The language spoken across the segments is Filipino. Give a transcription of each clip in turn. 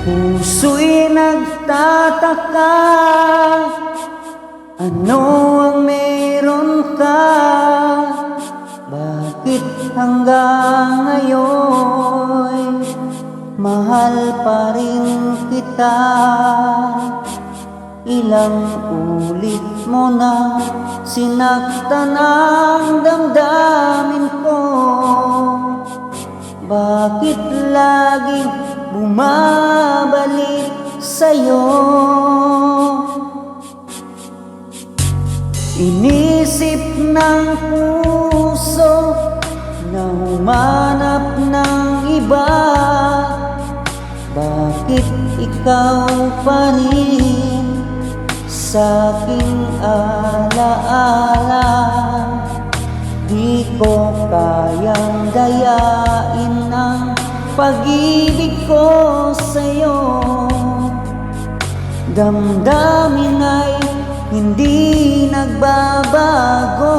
Puso'y nagtataka, ano ang meron ka? Bakit hanggang ngayon mahal pa rin kita? Ilang ulit mo na sinaktan ang damdamin ko. Bakit laging bumabalik sa'yo? Inisip ng puso na humanap ng iba. Bakit ikaw pa rin sa'king alaala? Di ko kayang dayain ang pag-ibig ko sa'yo. Damdamin ay hindi nagbabago.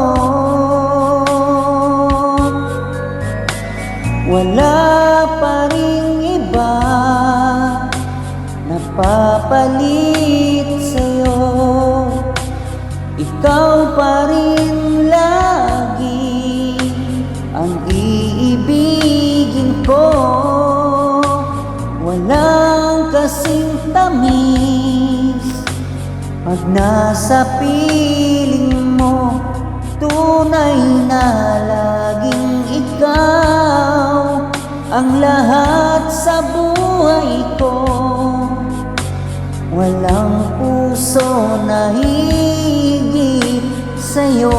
Wala pa ring iba napapalit sa'yo. Ikaw pa rin lagi ang iibigin ko. Walang kasing tamis pag nasa piling mo. Tunay na laging ikaw ang lahat sa buhay ko. Walang puso na higit sa'yo.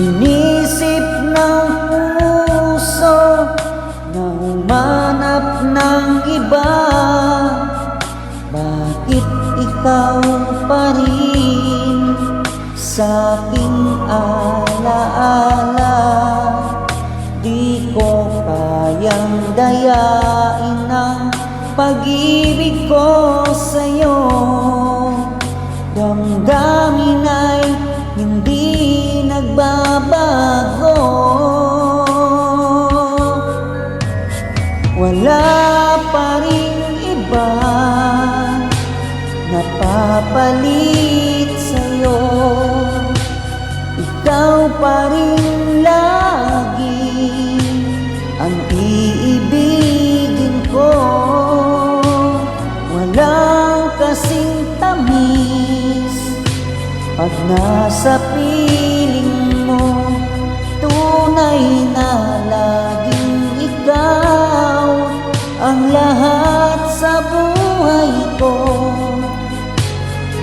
Inisip ng puso na humanap ng iba. Bakit ikaw pa rin sa'king alaala? Di ko kayang dayain ang pag-ibig ko sa'yo. Damdamin ay hindi nagbabago. Wala pa ring iba napapalit sa'yo. Ikaw pa rin lagi ang iibigin ko. Walang kasing tamis pag nasa piling mo. Tunay na laging ikaw ang lahat sa buhay ko.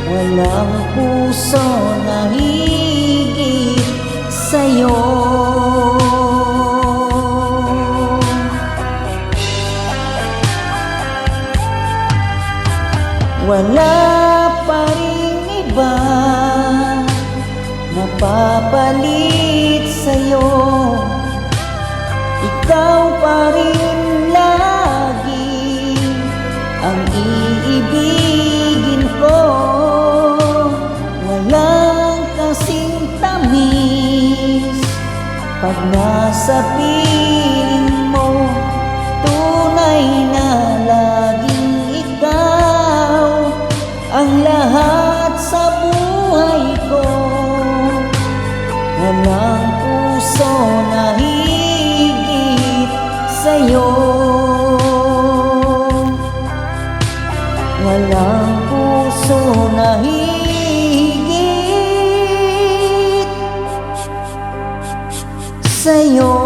Walang puso na higit sa'yo. Wala pa ring iba napapalit sa'yo. Ikaw pa rin lagi ang iibigin ko. Walang kasing tamis pag nasa piling mo. Tunay na laging ikaw ang lahat sa buhay ko. Walang puso na higit sa'yo. Walang puso na higit sa'yo.